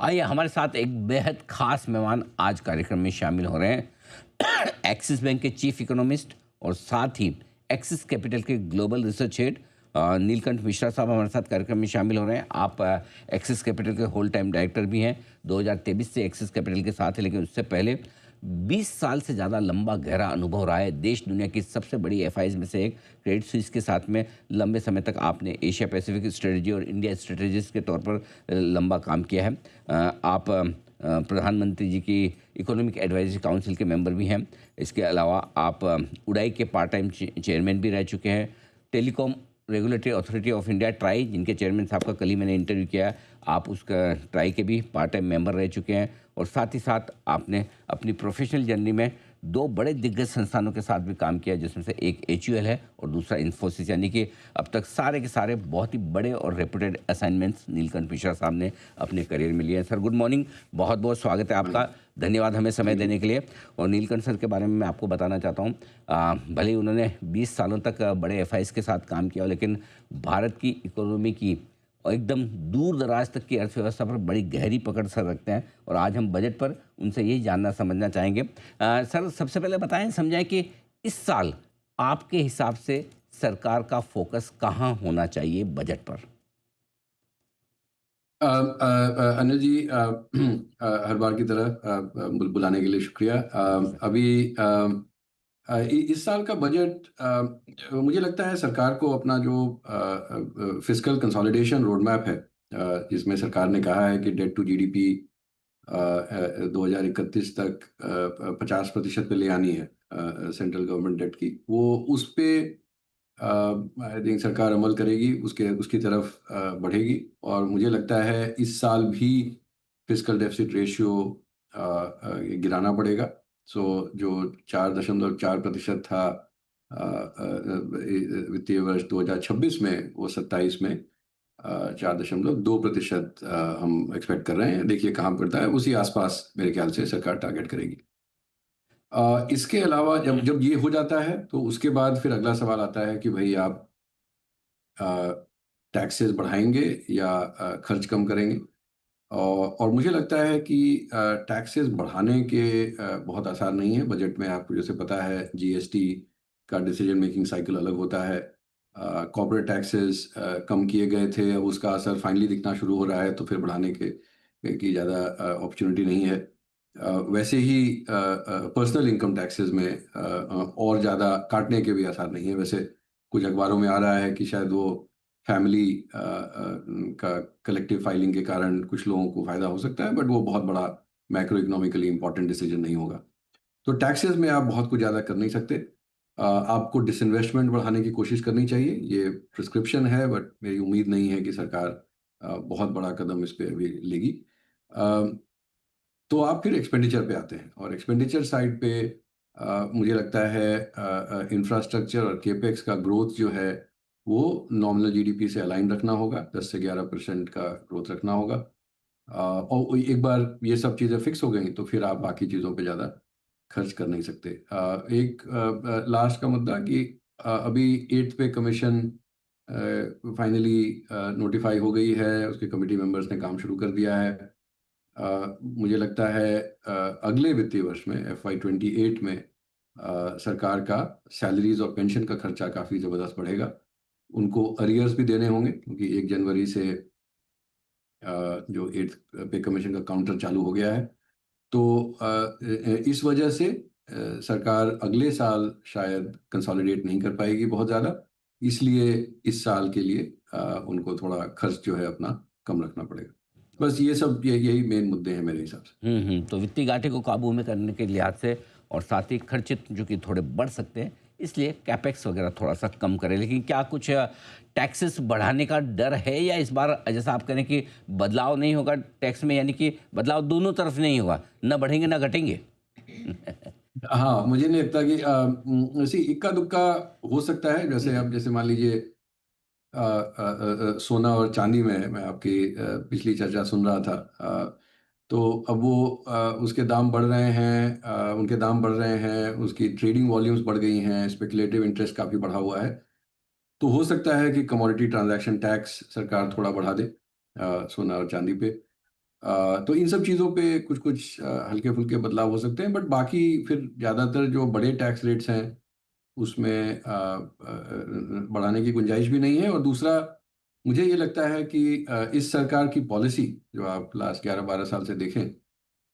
आइए हमारे साथ एक बेहद खास मेहमान आज कार्यक्रम में शामिल हो रहे हैं। एक्सिस बैंक के चीफ इकोनॉमिस्ट और साथ ही एक्सिस कैपिटल के global research head Neelkanth Mishra साहब हमारे साथ कार्यक्रम में शामिल हो रहे हैं। आप एक्सिस कैपिटल के होल टाइम डायरेक्टर भी हैं। 2023 से एक्सिस कैपिटल के साथ है, लेकिन उससे पहले 20 साल से ज़्यादा लंबा गहरा अनुभव रहा है। देश दुनिया की सबसे बड़ी एफआईज में से एक क्रेडिट स्विस के साथ में लंबे समय तक आपने एशिया पैसिफिक स्ट्रेटजी और इंडिया स्ट्रेटजिस्ट के तौर पर लंबा काम किया है। आप प्रधानमंत्री जी की इकोनॉमिक एडवाइजरी काउंसिल के मेंबर भी हैं। इसके अलावा आप उड़ाई के पार्ट टाइम चेयरमैन भी रह चुके हैं। Telecom regulatory authority of India try, जिनके चेयरमैन साहब का कल ही मैंने इंटरव्यू किया, आप उसका ट्राई के भी पार्ट टाइम मेंबर रह चुके हैं। और साथ ही साथ आपने अपनी प्रोफेशनल जर्नी में दो बड़े दिग्गज संस्थानों के साथ भी काम किया, जिसमें से एक एचयूएल है और दूसरा इन्फोसिस। यानी कि अब तक सारे के सारे बहुत ही बड़े और रेपुटेड असाइनमेंट्स नीलकंठ मिश्रा साहब ने अपने करियर में लिए हैं। सर, गुड मॉर्निंग, बहुत बहुत स्वागत है आपका। धन्यवाद हमें समय देने के लिए। और नीलकंठ सर के बारे में मैं आपको बताना चाहता हूँ, भले ही उन्होंने 20 सालों तक बड़े एफआईज के साथ काम किया, लेकिन भारत की इकोनॉमी की और एकदम दूर दराज तक की अर्थव्यवस्था पर बड़ी गहरी पकड़ सर रखते हैं। और आज हम बजट पर उनसे यही जानना समझना चाहेंगे। सर, सबसे पहले बताएं, समझाएं कि इस साल आपके हिसाब से सरकार का फोकस कहाँ होना चाहिए बजट पर? अनिल जी, हर बार की तरह बुलाने के लिए शुक्रिया। अभी इस साल का बजट, मुझे लगता है सरकार को अपना जो फिस्कल कंसोलिडेशन रोड मैप है, जिसमें सरकार ने कहा है कि डेट टू जीडीपी 2031 तक 50% पे ले आनी है, सेंट्रल गवर्नमेंट डेट की, वो उस पे आई थिंक सरकार अमल करेगी, उसके उसकी तरफ बढ़ेगी। और मुझे लगता है इस साल भी फिस्कल डेफिसिट रेशियो गिराना पड़ेगा। सो जो 4.4% था वित्तीय वर्ष 2026 में, वो 27 में 4.2% हम एक्सपेक्ट कर रहे हैं। देखिए कहाँ पड़ता है, उसी आसपास मेरे ख्याल से सरकार टारगेट करेगी। इसके अलावा जब जब ये हो जाता है तो उसके बाद फिर अगला सवाल आता है कि भाई आप टैक्सेस बढ़ाएंगे या खर्च कम करेंगे। और मुझे लगता है कि टैक्सेस बढ़ाने के बहुत आसार नहीं है। बजट में आपको जैसे पता है जीएसटी का डिसीजन मेकिंग साइकिल अलग होता है। कॉर्पोरेट टैक्सेस कम किए गए थे, अब उसका असर फाइनली दिखना शुरू हो रहा है, तो फिर बढ़ाने के की ज़्यादा अपॉर्चुनिटी नहीं है। वैसे ही पर्सनल इनकम टैक्सेस में और ज़्यादा काटने के भी आसार नहीं है। वैसे कुछ अखबारों में आ रहा है कि शायद वो फैमिली का कलेक्टिव फाइलिंग के कारण कुछ लोगों को फ़ायदा हो सकता है, बट वो बहुत बड़ा मैक्रो इकोनॉमिकली इंपॉर्टेंट डिसीजन नहीं होगा। तो टैक्सेस में आप बहुत कुछ ज़्यादा कर नहीं सकते। आपको डिसइन्वेस्टमेंट बढ़ाने की कोशिश करनी चाहिए, ये प्रिस्क्रिप्शन है, बट मेरी उम्मीद नहीं है कि सरकार बहुत बड़ा कदम इस पे अभी लेगी। अ, तो आप फिर एक्सपेंडिचर पे आते हैं, और एक्सपेंडिचर साइड पे मुझे लगता है इंफ्रास्ट्रक्चर और केपेक्स का ग्रोथ जो है वो नॉमिनल जीडीपी से अलाइन रखना होगा, 10 से 11% का ग्रोथ रखना होगा। और एक बार ये सब चीज़ें फिक्स हो गई तो फिर आप बाकी चीज़ों पे ज़्यादा खर्च कर नहीं सकते। एक लास्ट का मुद्दा कि अभी 8th पे कमीशन फाइनली नोटिफाई हो गई है, उसके कमिटी मेंबर्स ने काम शुरू कर दिया है। मुझे लगता है अगले वित्तीय वर्ष में FY 28 में सरकार का सैलरीज और पेंशन का खर्चा काफ़ी ज़बरदस्त बढ़ेगा। उनको अरियर्स भी देने होंगे, क्योंकि 1 जनवरी से जो 8th पे कमीशन का काउंटर चालू हो गया है। तो इस वजह से सरकार अगले साल शायद कंसोलिडेट नहीं कर पाएगी बहुत ज़्यादा, इसलिए इस साल के लिए उनको थोड़ा खर्च जो है अपना कम रखना पड़ेगा। बस ये सब यही मेन मुद्दे हैं मेरे हिसाब से। तो वित्तीय घाटे को काबू में करने के लिहाज से और साथ ही खर्चे जो कि थोड़े बढ़ सकते हैं, इसलिए कैपेक्स वगैरह थोड़ा सा कम करें। लेकिन क्या कुछ टैक्सेस बढ़ाने का डर है, या इस बार जैसा आप कह रहे हैं कि बदलाव नहीं होगा टैक्स में, यानी कि बदलाव दोनों तरफ नहीं होगा, ना बढ़ेंगे ना घटेंगे? हाँ, मुझे नहीं लगता कि ऐसे इक्का-दुक्का हो सकता है। जैसे अब जैसे मान लीजिए सोना और चांदी में मैं आपकी पिछली चर्चा सुन रहा था। तो अब वो उसके दाम बढ़ रहे हैं, उनके दाम बढ़ रहे हैं, उसकी ट्रेडिंग वॉल्यूम्स बढ़ गई हैं, स्पेकुलेटिव इंटरेस्ट काफ़ी बढ़ा हुआ है। तो हो सकता है कि कमोडिटी ट्रांज़ैक्शन टैक्स सरकार थोड़ा बढ़ा दे सोना और चांदी पे। तो इन सब चीज़ों पे कुछ-कुछ हल्के-फुल्के बदलाव हो सकते हैं, बट बाकी फिर ज़्यादातर जो बड़े टैक्स रेट्स हैं उसमें बढ़ाने की गुंजाइश भी नहीं है। और दूसरा, मुझे ये लगता है कि इस सरकार की पॉलिसी जो आप लास्ट 11-12 साल से देखें,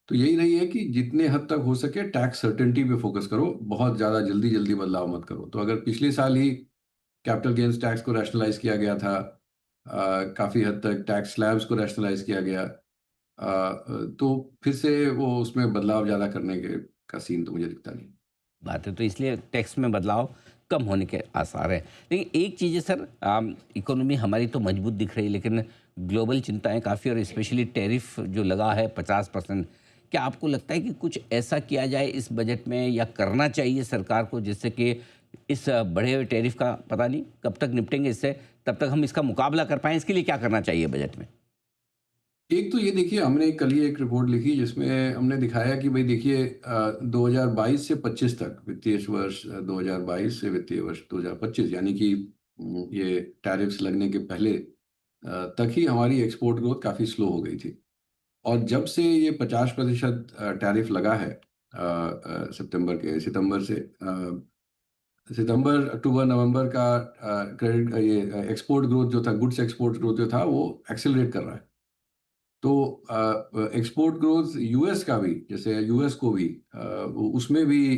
तो यही रही है कि जितने हद तक हो सके टैक्स सर्टेनिटी पे फोकस करो, बहुत ज़्यादा जल्दी-जल्दी बदलाव मत करो। तो अगर पिछले साल ही कैपिटल गेन्स टैक्स को रैशनलाइज़ किया गया था, काफ़ी हद तक टैक्स स्लैब्स को रैशनलाइज़ किया गया, तो फिर से वो उसमें बदलाव ज़्यादा करने के का सीन तो मुझे दिखता नहीं। बात है, तो इसलिए टैक्स में बदलाव कम होने के आसार हैं। लेकिन एक चीज़ है सर, इकोनॉमी हमारी तो मजबूत दिख रही है, लेकिन ग्लोबल चिंताएं काफ़ी, और स्पेशली टैरिफ जो लगा है 50%। क्या आपको लगता है कि कुछ ऐसा किया जाए इस बजट में, या करना चाहिए सरकार को, जिससे कि इस बढ़े हुए टैरिफ का, पता नहीं कब तक निपटेंगे इससे, तब तक हम इसका मुकाबला कर पाएँ, इसके लिए क्या करना चाहिए बजट में? एक तो ये देखिए, हमने कल ही एक रिपोर्ट लिखी जिसमें हमने दिखाया कि भाई देखिए, 2022 से 25 तक, वित्तीय वर्ष 2022 से वित्तीय वर्ष 2025, यानी कि ये टैरिफ्स लगने के पहले तक ही हमारी एक्सपोर्ट ग्रोथ काफ़ी स्लो हो गई थी। और जब से ये 50% टैरिफ लगा है, सितंबर, अक्टूबर, नवंबर का क्रेडिट, ये एक्सपोर्ट ग्रोथ जो था, गुड्स एक्सपोर्ट ग्रोथ जो था, वो एक्सेलरेट कर रहा है। तो एक्सपोर्ट ग्रोथ यूएस का भी, जैसे यूएस को भी उसमें भी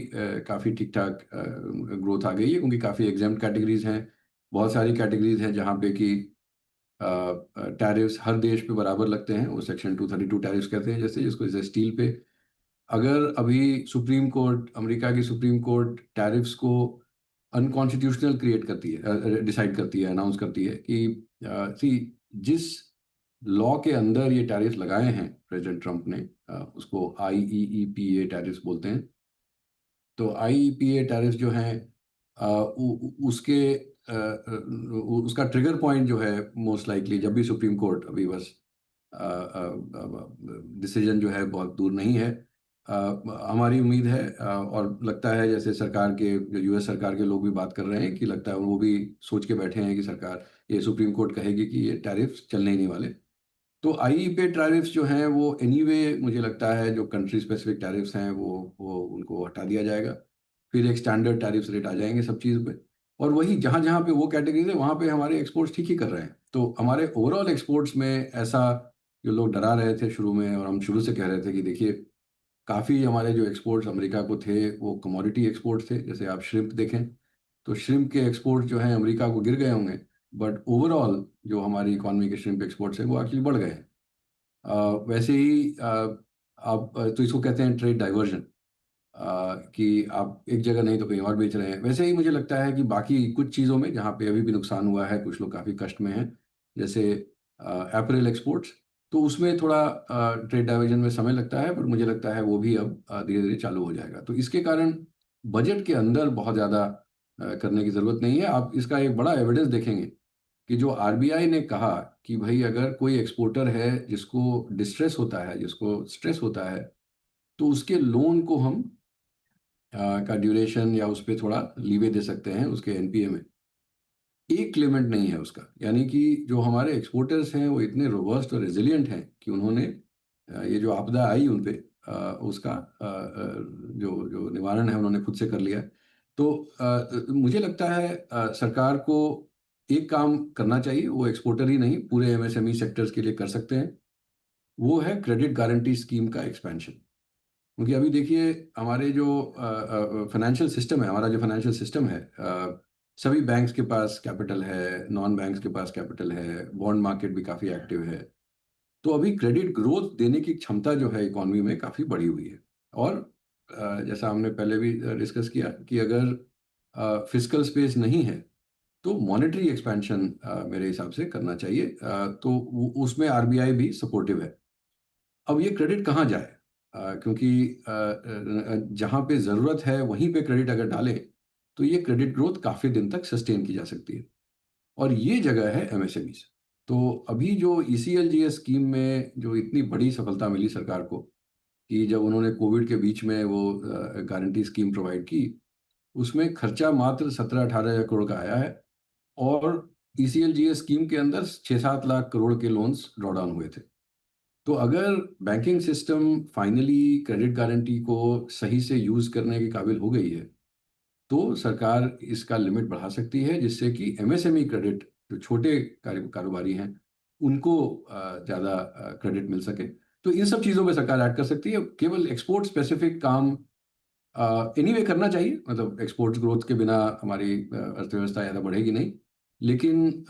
काफ़ी ठीक-ठाक ग्रोथ आ गई है, क्योंकि काफ़ी एग्ज़ेम्प्ट कैटेगरीज़ हैं। बहुत सारी कैटेगरीज़ हैं जहाँ पे कि टैरिफ्स हर देश पे बराबर लगते हैं। वो सेक्शन 232 टैरिफ्स कहते हैं, जैसे स्टील पे। अगर अभी सुप्रीम कोर्ट, अमेरिका की सुप्रीम कोर्ट टैरिफ्स को अनकॉन्स्टिट्यूशनल क्रिएट करती है, डिसाइड करती है, अनाउंस करती है कि सी जिस लॉ के अंदर ये टैरिफ लगाए हैं प्रेसिडेंट ट्रंप ने, उसको आईईईपीए टैरिफ्स बोलते हैं। तो आईईपीए टैरिफ जो हैं, उसके उसका ट्रिगर पॉइंट जो है, मोस्ट लाइकली जब भी सुप्रीम कोर्ट, अभी बस डिसीजन जो है बहुत दूर नहीं है। हमारी उम्मीद है, और लगता है जैसे सरकार के, जो यूएस सरकार के लोग भी बात कर रहे हैं, कि लगता है वो भी सोच के बैठे हैं कि सरकार, ये सुप्रीम कोर्ट कहेगी कि ये टैरिफ चलने ही नहीं वाले। तो आईईपी टैरिफ्स जो हैं वो एनीवे, मुझे लगता है जो कंट्री स्पेसिफिक टैरिफ्स हैं वो उनको हटा दिया जाएगा। फिर एक स्टैंडर्ड टैरिफ्स रेट आ जाएँगे सब चीज़ पे। और वही जहाँ-जहाँ पे वो कैटेगरीज़ है, वहाँ पे हमारे एक्सपोर्ट्स ठीक ही कर रहे हैं। तो हमारे ओवरऑल एक्सपोर्ट्स में ऐसा, जो लोग डरा रहे थे शुरू में, और हम शुरू से कह रहे थे कि देखिए, काफ़ी हमारे जो एक्सपोर्ट्स अमेरिका को थे, वो कमोडिटी एक्सपोर्ट्स थे। जैसे आप श्रिम्प देखें, तो श्रिम्प के एक्सपोर्ट्स जो हैं अमेरिका को गिर गए होंगे, बट ओवरऑल जो हमारी इकोनॉमी के श्रिम्प एक्सपोर्ट्स हैं, वो एक्चुअली बढ़ गए हैं। वैसे ही आप, तो इसको कहते हैं ट्रेड डाइवर्जन, कि आप एक जगह नहीं तो कहीं और बेच रहे हैं। वैसे ही मुझे लगता है कि बाकी कुछ चीज़ों में जहाँ पे अभी भी नुकसान हुआ है, कुछ लोग काफ़ी कष्ट में हैं, जैसे अपैरेल एक्सपोर्ट्स, तो उसमें थोड़ा ट्रेड डाइवर्जन में समय लगता है, पर मुझे लगता है वो भी अब धीरे-धीरे चालू हो जाएगा। तो इसके कारण बजट के अंदर बहुत ज़्यादा करने की ज़रूरत नहीं है। आप इसका एक बड़ा एविडेंस देखेंगे कि जो आरबीआई ने कहा कि भई अगर कोई एक्सपोर्टर है जिसको डिस्ट्रेस होता है, जिसको स्ट्रेस होता है, तो उसके लोन को हम का ड्यूरेशन या उस पे थोड़ा लीवे दे सकते हैं उसके एनपीए में। एक लिमिट नहीं है उसका। यानी कि जो हमारे एक्सपोर्टर्स हैं वो इतने रोबस्ट और रेज़िलिएंट हैं कि उन्होंने ये जो आपदा आई उन पे, उसका जो जो निवारण है उन्होंने खुद से कर लिया है। तो मुझे लगता है सरकार को एक काम करना चाहिए, वो एक्सपोर्टर ही नहीं पूरे एमएसएमई सेक्टर्स के लिए कर सकते हैं। वो है क्रेडिट गारंटी स्कीम का एक्सपेंशन। क्योंकि अभी देखिए, हमारे जो फाइनेंशियल सिस्टम है, हमारा जो फाइनेंशियल सिस्टम है, सभी बैंक्स के पास कैपिटल है, नॉन बैंक्स के पास कैपिटल है, बॉन्ड मार्केट भी काफ़ी एक्टिव है। तो अभी क्रेडिट ग्रोथ देने की क्षमता जो है इकोनॉमी में काफ़ी बढ़ी हुई है। और जैसा हमने पहले भी डिस्कस किया कि अगर फिस्कल स्पेस नहीं है, तो मॉनेटरी एक्सपेंशन मेरे हिसाब से करना चाहिए। तो उसमें आरबीआई भी सपोर्टिव है। अब ये क्रेडिट कहाँ जाए? क्योंकि जहाँ पे ज़रूरत है वहीं पे क्रेडिट अगर डालें, तो ये क्रेडिट ग्रोथ काफ़ी दिन तक सस्टेन की जा सकती है। और ये जगह है एमएसएमईज़। तो अभी जो ईसीएलजीएस स्कीम में जो इतनी बड़ी सफलता मिली सरकार को, कि जब उन्होंने कोविड के बीच में वो गारंटी स्कीम प्रोवाइड की, उसमें खर्चा मात्र 17-18 करोड़ का आया है। और ईसीएलजीएस स्कीम के अंदर 6-7 लाख करोड़ के लोन्स ड्रॉ डाउन हुए थे। तो अगर banking system finally credit guarantee को सही से यूज़ करने के काबिल हो गई है, तो सरकार इसका लिमिट बढ़ा सकती है, जिससे कि एमएसएमई क्रेडिट, जो छोटे कारोबारी हैं, उनको ज़्यादा क्रेडिट मिल सके। तो इन सब चीज़ों पे सरकार ऐड कर सकती है। केवल एक्सपोर्ट स्पेसिफिक काम एनीवे करना चाहिए, मतलब एक्सपोर्ट्स ग्रोथ के बिना हमारी अर्थव्यवस्था ज़्यादा बढ़ेगी नहीं, लेकिन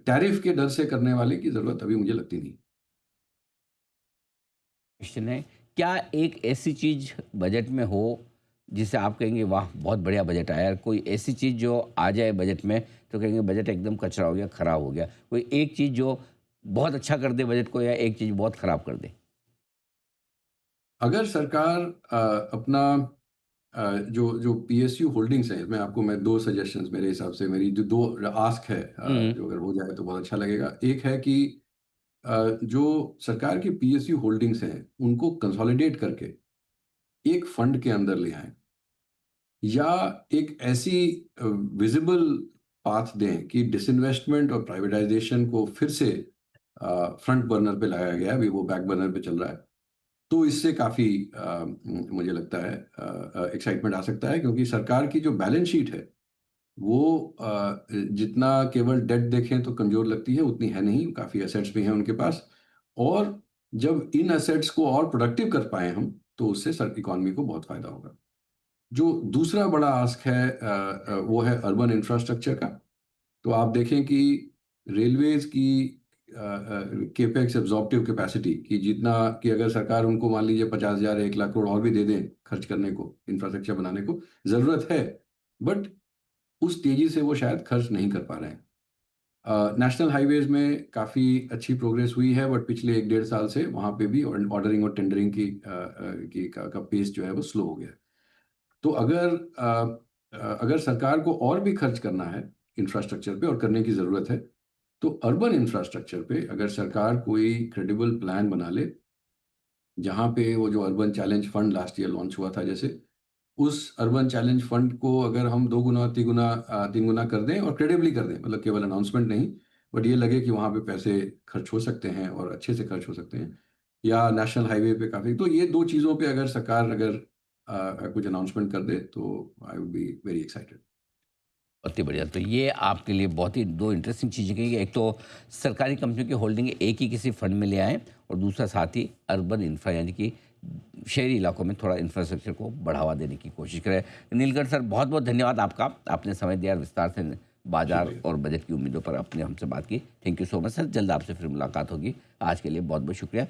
टैरिफ के डर से करने वाले की ज़रूरत अभी मुझे लगती नहीं। क्वेश्चन है, क्या एक ऐसी चीज़ बजट में हो जिसे आप कहेंगे वाह बहुत बढ़िया बजट आया, कोई ऐसी चीज़ जो आ जाए बजट में तो कहेंगे बजट एकदम कचरा हो गया, खराब हो गया, कोई एक चीज़ जो बहुत अच्छा कर दे बजट को या एक चीज़ बहुत खराब कर दे? अगर सरकार अपना जो जो पीएसयू होल्डिंग्स हैं, इसमें आपको मैं 2 सजेशंस, मेरे हिसाब से मेरी जो 2 आस्क है, हुँ। जो अगर हो जाए तो बहुत अच्छा लगेगा। एक है कि जो सरकार की पीएसयू होल्डिंग्स हैं, उनको कंसोलिडेट करके एक फंड के अंदर ले आएँ, या एक ऐसी विज़िबल पाथ दें कि डिसइन्वेस्टमेंट और प्राइवेटाइज़ेशन को फिर से फ्रंट बर्नर पे लाया गया है, अभी वो बैक बर्नर पे चल रहा है। तो इससे काफ़ी मुझे लगता है एक्साइटमेंट आ सकता है, क्योंकि सरकार की जो बैलेंस शीट है, वो जितना केवल डेट देखें तो कमज़ोर लगती है, उतनी है नहीं, काफ़ी एसेट्स भी हैं उनके पास। और जब इन एसेट्स को और प्रोडक्टिव कर पाएँ हम, तो उससे इकॉनमी को बहुत फ़ायदा होगा। जो दूसरा बड़ा आस्क है वो है अर्बन इंफ्रास्ट्रक्चर का। तो आप देखें कि रेलवेज़ की केपेक्स एब्ज़ॉर्प्टिव कैपेसिटी की जितना, कि अगर सरकार उनको मान लीजिए 50,000 1 लाख करोड़ और भी दे दें खर्च करने को, इंफ्रास्ट्रक्चर बनाने को, ज़रूरत है, बट उस तेज़ी से वो शायद खर्च नहीं कर पा रहे हैं। नेशनल हाइवेज़ में काफ़ी अच्छी प्रोग्रेस हुई है, बट पिछले 1 डेढ़ साल से वहाँ पे भी ऑर्डरिंग और टेंडरिंग का पेस जो है वो स्लो हो गया है। तो अगर सरकार को और भी खर्च करना है इंफ्रास्ट्रक्चर पे, और करने की ज़रूरत है, तो अर्बन इंफ्रास्ट्रक्चर पे अगर सरकार कोई क्रेडिबल प्लान बना ले, जहाँ पे वो जो urban challenge fund last year launch हुआ था, जैसे उस अर्बन चैलेंज फंड को अगर हम 2 गुना, 3 गुना कर दें और क्रेडिबली कर दें, मतलब केवल अनाउंसमेंट नहीं, बट ये लगे कि वहाँ पे पैसे खर्च हो सकते हैं और अच्छे से खर्च हो सकते हैं, या नेशनल हाईवे पे काफ़ी, तो ये 2 चीज़ों पे अगर सरकार कुछ अनाउंसमेंट कर दे, तो I would be very excited. बहुत ही बढ़िया। तो ये आपके लिए बहुत ही 2 इंटरेस्टिंग चीज़ें कही। एक तो सरकारी कंपनियों की होल्डिंग एक ही किसी फंड में ले आएँ और दूसरा साथ ही अर्बन इंफ्रा यानी कि शहरी इलाकों में थोड़ा इंफ्रास्ट्रक्चर को बढ़ावा देने की कोशिश करें। नीलकंठ सर, बहुत-बहुत धन्यवाद आपका। आपने समय दिया और विस्तार से बाज़ार शुक्रिया। और बजट की उम्मीदों पर आपने हमसे बात की। Thank you so much sir. जल्द आपसे फिर मुलाकात होगी। आज के लिए बहुत-बहुत शुक्रिया।